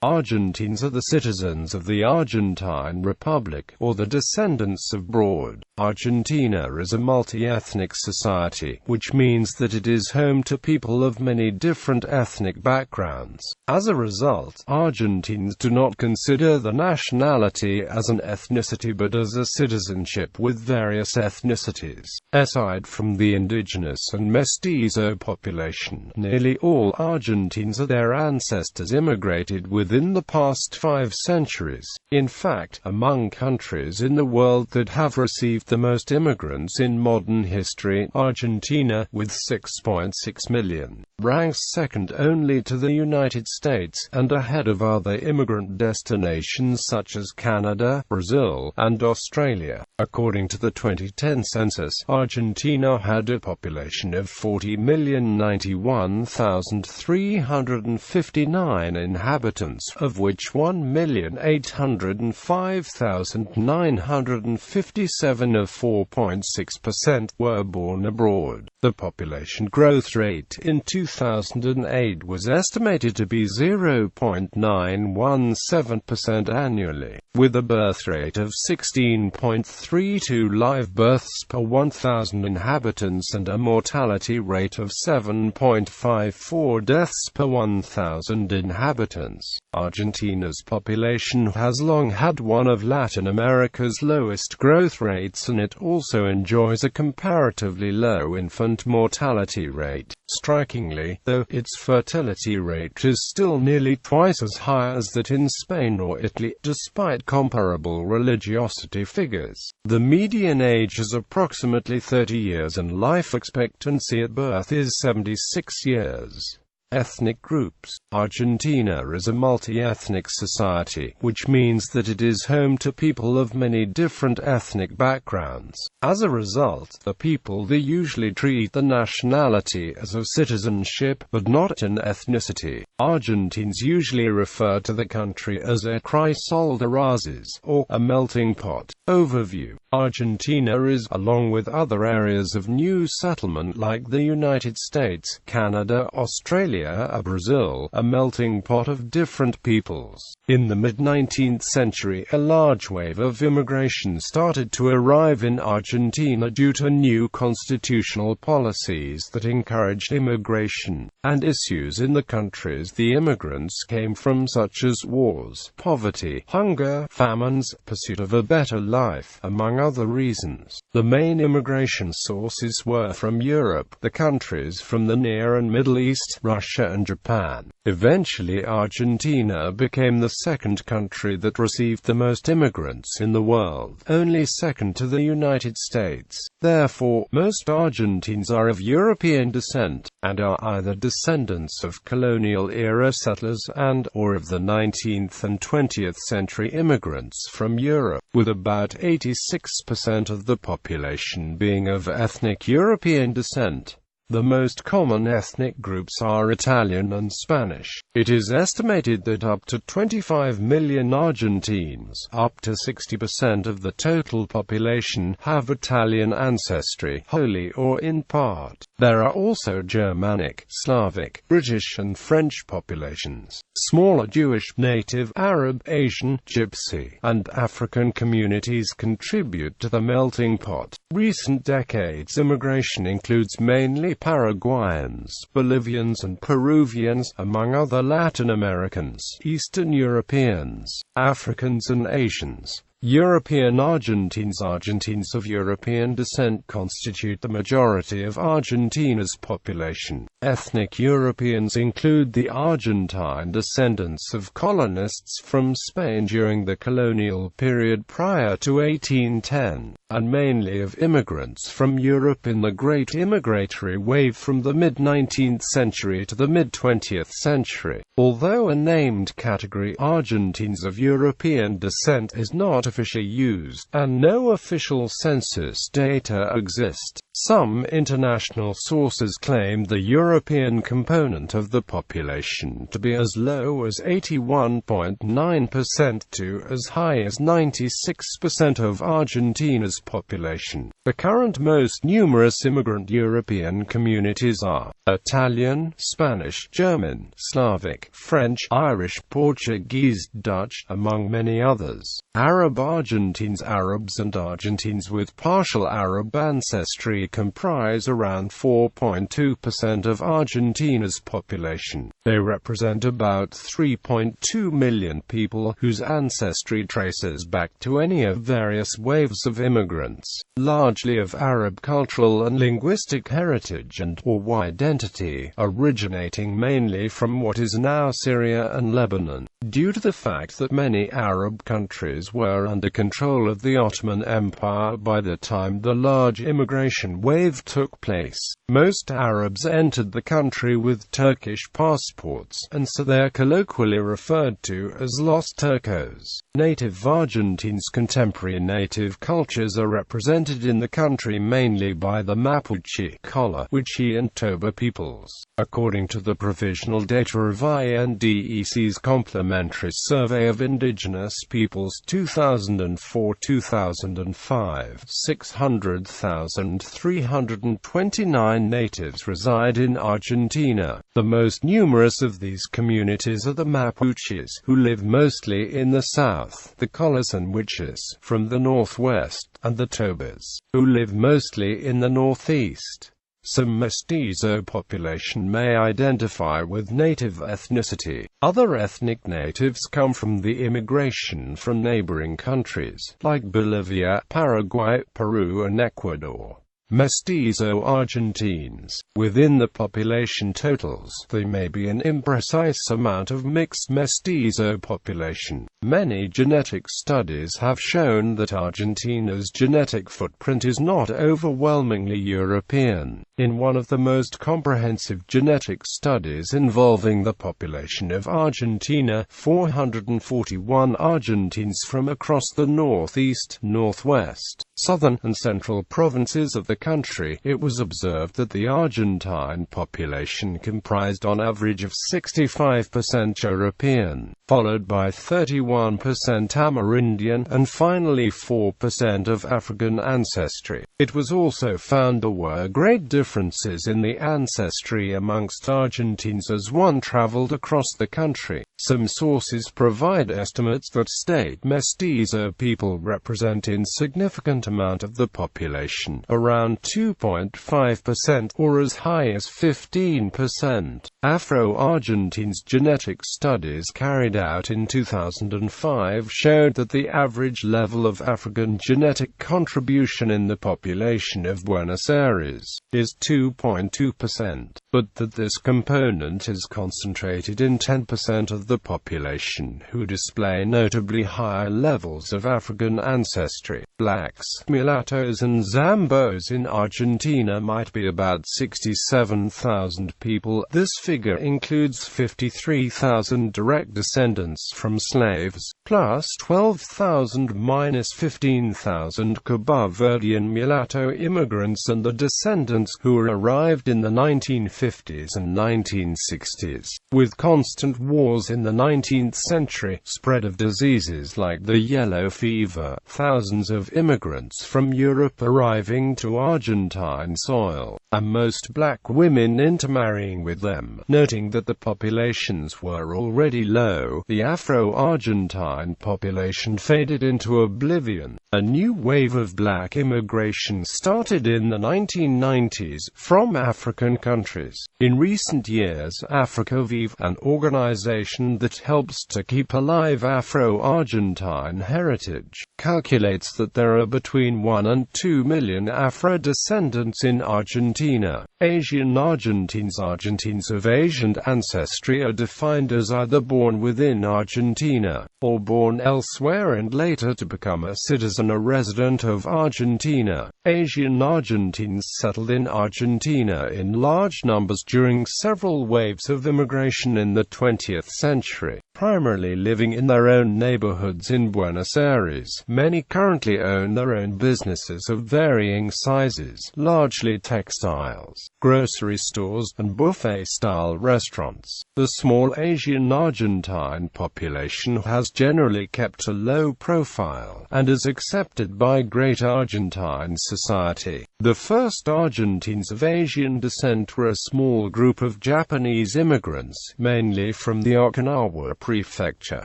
Argentines are the citizens of the Argentine Republic, or the descendants of abroad.Argentina is a multi-ethnic society, which means that it is home to people of many different ethnic backgrounds. As a result, Argentines do not consider the nationality as an ethnicity but as a citizenship with various ethnicities. Aside from the Indigenous and Mestizo population, nearly all Argentines or their ancestors immigrated within the past 5 centuries. In fact, among countries in the world that have received the most immigrants in modern history, Argentina, with 6.6 million, ranks second only to the United States, and ahead of other immigrant destinations such as Canada, Brazil, and Australia. According to the 2010 census, Argentina had a population of 40,091,359 inhabitants, of which 1,805,957 of 4.6% were born abroad. The population growth rate in 2008 was estimated to be 0.917% annually, with a birth rate of 16.32 live births per 1,000 inhabitants and a mortality rate of 7.54 deaths per 1,000 inhabitants. Argentina's population has long had one of Latin America's lowest growth rates, and it also enjoys a comparatively low infant mortality rate. Strikingly, though, its fertility rate is still nearly twice as high as that in Spain or Italy, despite comparable religiosity figures. The median age is approximately 30 years and life expectancy at birth is 76 years. Ethnic groups. Argentina is a multi-ethnic society, which means that it is home to people of many different ethnic backgrounds. As a result, the people there usually treat the nationality as a citizenship, but not an ethnicity. Argentines usually refer to the country as a crisol de razas, or a melting pot. Overview. Argentina is, along with other areas of new settlement like the United States, Canada, Australia, Brazil, a melting pot of different peoples. In the mid-19th century, a large wave of immigration started to arrive in Argentina due to new constitutional policies that encouraged immigration, and issues in the countries the immigrants came from, such as wars, poverty, hunger, famines, pursuit of a better life, among other reasons. The main immigration sources were from Europe, the countries from the Near and Middle East, Russia and Japan. Eventually, Argentina became the second country that received the most immigrants in the world, only second to the United States. Therefore, most Argentines are of European descent, and are either descendants of colonial-era settlers or of the 19th and 20th century immigrants from Europe, with about 86% of the population being of ethnic European descent. The most common ethnic groups are Italian and Spanish. It is estimated that up to 25 million Argentines, up to 60% of the total population, have Italian ancestry, wholly or in part. There are also Germanic, Slavic, British and French populations. Smaller Jewish, Native, Arab, Asian, Gypsy, and African communities contribute to the melting pot. Recent decades immigration includes mainly Paraguayans, Bolivians and Peruvians, among other Latin Americans, Eastern Europeans, Africans and Asians. European Argentines. Argentines of European descent constitute the majority of Argentina's population. Ethnic Europeans include the Argentine descendants of colonists from Spain during the colonial period prior to 1810, and mainly of immigrants from Europe in the Great Immigratory Wave from the mid-19th century to the mid-20th century. Although a named category, Argentines of European descent is not artificially used, and no official census data exist. Some international sources claim the European component of the population to be as low as 81.9% to as high as 96% of Argentina's population. The current most numerous immigrant European communities are Italian, Spanish, German, Slavic, French, Irish, Portuguese, Dutch, among many others. Arab Argentines, Arabs and Argentines with partial Arab ancestry comprise around 4.2% of Argentina's population. They represent about 3.2 million people whose ancestry traces back to any of various waves of immigrants, largely of Arab cultural and linguistic heritage and/or identity, originating mainly from what is now Syria and Lebanon. Due to the fact that many Arab countries were under control of the Ottoman Empire by the time the large immigration wave took place, most Arabs entered the country with Turkish passports, and so they are colloquially referred to as Los Turcos. Native Argentines' contemporary native cultures are represented in the country mainly by the Mapuche, Colla-Huichi and Toba peoples. According to the provisional data of INDEC's Complementary Survey of Indigenous Peoples 2004-2005, 600,329 natives reside in Argentina. The most numerous of these communities are the Mapuches, who live mostly in the south, the Collas and Huichis, from the northwest, and the Tobas, who live mostly in the northeast. Some Mestizo population may identify with native ethnicity. Other ethnic natives come from the immigration from neighboring countries, like Bolivia, Paraguay, Peru and Ecuador. Mestizo Argentines. Within the population totals, there may be an imprecise amount of mixed Mestizo population. Many genetic studies have shown that Argentina's genetic footprint is not overwhelmingly European. In one of the most comprehensive genetic studies involving the population of Argentina, 441 Argentines from across the northeast, northwest, southern and central provinces of the country, it was observed that the Argentine population comprised on average of 65% European, followed by 31% Amerindian, and finally 4% of African ancestry. It was also found there were great differences in the ancestry amongst Argentines as one traveled across the country. Some sources provide estimates that state Mestizo people represent an insignificant amount of the population, around 2.5% or as high as 15%. Afro-Argentines genetic studies carried out in 2005 showed that the average level of African genetic contribution in the population of Buenos Aires is 2.2%, but that this component is concentrated in 10% of the population who display notably higher levels of African ancestry. Blacks, mulattoes and Zambos in Argentina might be about 67,000 people. This figure includes 53,000 direct descendants from slaves, plus 12,000 minus 15,000 Cabo Verdean mulatto immigrants and the descendants who arrived in the 1950s and 1960s. With constant wars in the 19th century, spread of diseases like the yellow fever, thousands of immigrants from Europe arriving to Argentine soil, and most black women intermarrying with them. Noting that the populations were already low, the Afro-Argentine population faded into oblivion. A new wave of black immigration started in the 1990s from African countries. In recent years, Africa Vive, an organization that helps to keep alive Afro-Argentine heritage, calculates that there are between 1 and 2 million Afro-descendants in Argentina. Argentina. Asian Argentines. Argentines of Asian ancestry are defined as either born within Argentina, or born elsewhere and later to become a citizen or resident of Argentina. Asian Argentines settled in Argentina in large numbers during several waves of immigration in the 20th century, primarily living in their own neighborhoods in Buenos Aires. Many currently own their own businesses of varying sizes, largely textiles, grocery stores, and buffet-style restaurants. The small Asian Argentine population has generally kept a low profile, and is accepted by great Argentine society. The first Argentines of Asian descent were a small group of Japanese immigrants, mainly from the Okinawa prefecture,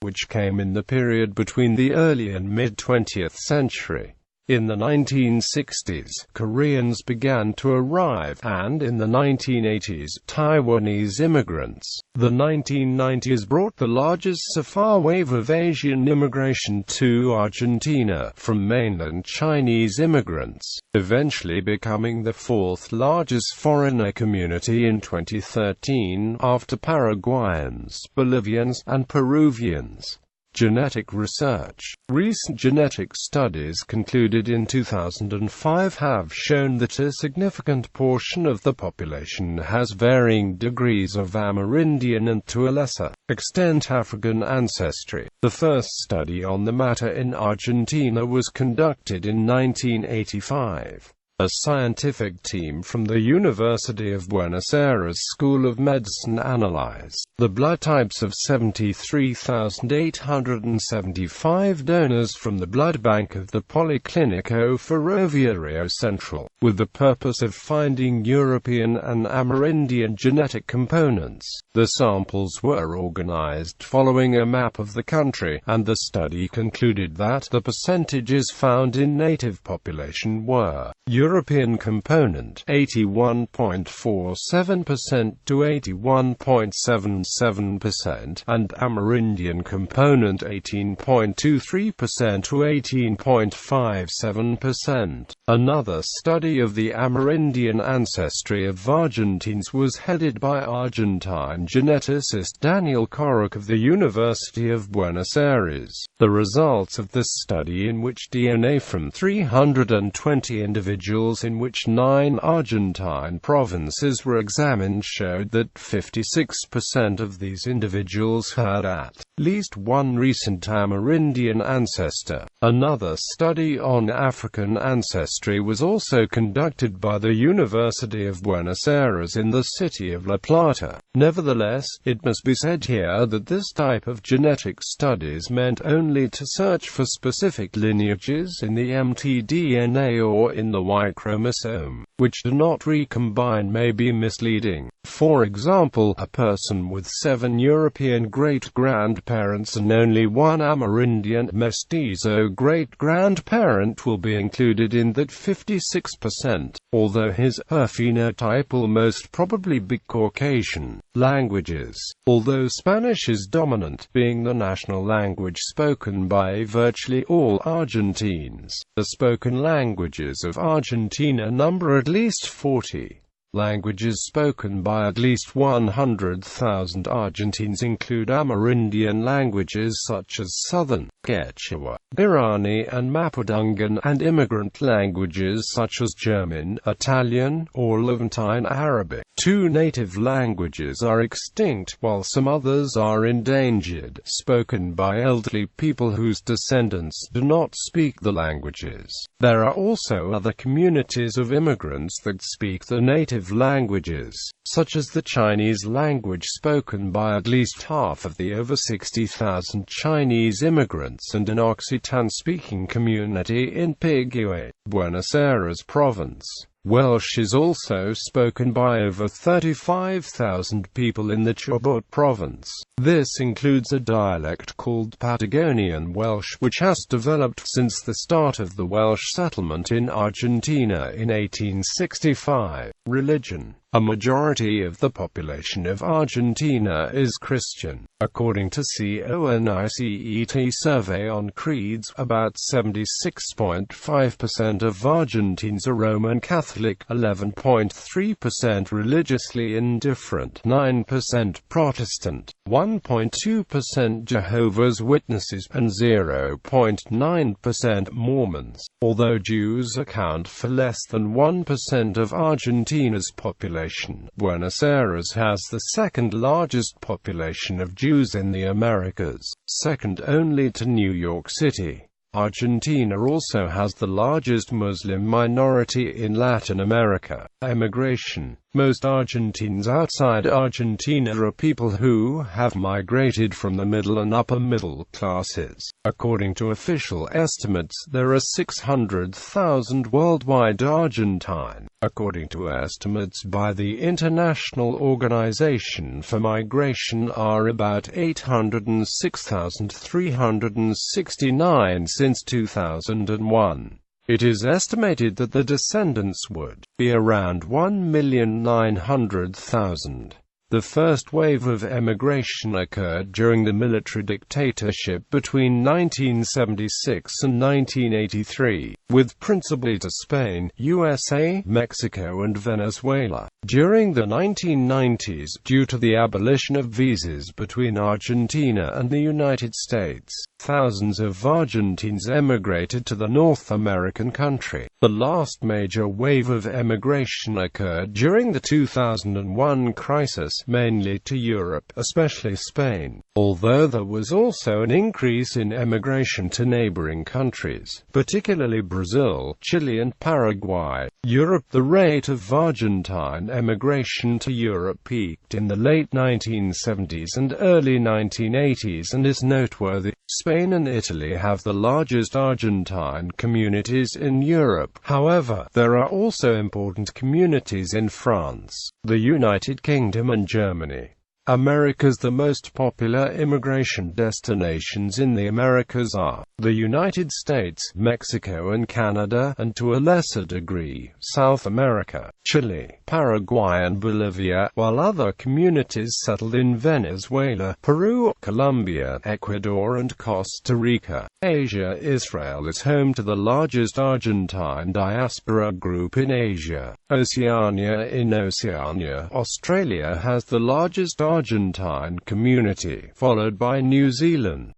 which came in the period between the early and mid-20th century. In the 1960s, Koreans began to arrive, and in the 1980s, Taiwanese immigrants. The 1990s brought the largest so far wave of Asian immigration to Argentina, from mainland Chinese immigrants, eventually becoming the fourth largest foreigner community in 2013, after Paraguayans, Bolivians, and Peruvians. Genetic research. Recent genetic studies concluded in 2005 have shown that a significant portion of the population has varying degrees of Amerindian and, to a lesser extent, African ancestry. The first study on the matter in Argentina was conducted in 1985. A scientific team from the University of Buenos Aires School of Medicine analyzed the blood types of 73,875 donors from the blood bank of the Policlínico Ferroviario Central, with the purpose of finding European and Amerindian genetic components. The samples were organized following a map of the country, and the study concluded that the percentages found in native population were European component 81.47% to 81.77% and Amerindian component 18.23% to 18.57%. Another study of the Amerindian ancestry of Argentines was headed by Argentine geneticist Daniel Corrock of the University of Buenos Aires. The results of this study, in which DNA from 320 individuals in which 9 Argentine provinces were examined, showed that 56% of these individuals had at least one recent Amerindian ancestor. Another study on African ancestry was also conducted by the University of Buenos Aires in the city of La Plata. Nevertheless, it must be said here that this type of genetic studies meant only to search for specific lineages in the mtDNA or in the Y chromosome, which do not recombine, may be misleading. For example, a person with 7 European great-grandparents and only 1 Amerindian Mestizo great-grandparent will be included in that 56%, although his/her phenotype will most probably be Caucasian. Languages. Although Spanish is dominant, being the national language spoken by virtually all Argentines, the spoken languages of Argentina number at least 40. Languages spoken by at least 100,000 Argentines include Amerindian languages such as Southern Quechua, Guarani, and Mapudungun, and immigrant languages such as German, Italian, or Levantine Arabic. 2 native languages are extinct, while some others are endangered, spoken by elderly people whose descendants do not speak the languages. There are also other communities of immigrants that speak the native languages, such as the Chinese language spoken by at least half of the over 60,000 Chinese immigrants, and an Occitan-speaking community in Pigue, Buenos Aires province. Welsh is also spoken by over 35,000 people in the Chubut province. This includes a dialect called Patagonian Welsh, which has developed since the start of the Welsh settlement in Argentina in 1865. Religion. A majority of the population of Argentina is Christian. According to CONICET survey on creeds, about 76.5% of Argentines are Roman Catholic, 11.3% religiously indifferent, 9% Protestant, 1.2% Jehovah's Witnesses, and 0.9% Mormons. Although Jews account for less than 1% of Argentina's population, Buenos Aires has the second largest population of Jews in the Americas, second only to New York City. Argentina also has the largest Muslim minority in Latin America. Immigration. Most Argentines outside Argentina are people who have migrated from the middle and upper middle classes. According to official estimates, there are 600,000 worldwide Argentine. According to estimates by the International Organization for Migration, are about 806,369 since 2001. It is estimated that the descendants would be around 1,900,000. The first wave of emigration occurred during the military dictatorship between 1976 and 1983, with principally to Spain, USA, Mexico and Venezuela. During the 1990s, due to the abolition of visas between Argentina and the United States, thousands of Argentines emigrated to the North American country. The last major wave of emigration occurred during the 2001 crisis, mainly to Europe, especially Spain, although there was also an increase in emigration to neighboring countries, particularly Brazil, Chile and Paraguay. Europe. The rate of Argentine emigration to Europe peaked in the late 1970s and early 1980s and is noteworthy. Spain and Italy have the largest Argentine communities in Europe. However, there are also important communities in France, the United Kingdom and Germany. America's the most popular immigration destinations in the Americas are the United States, Mexico and Canada, and to a lesser degree, South America, Chile, Paraguay and Bolivia, while other communities settled in Venezuela, Peru, Colombia, Ecuador and Costa Rica. Asia. Israel is home to the largest Argentine diaspora group in Asia. Oceania. In Oceania, Australia has the largest Argentine community, followed by New Zealand.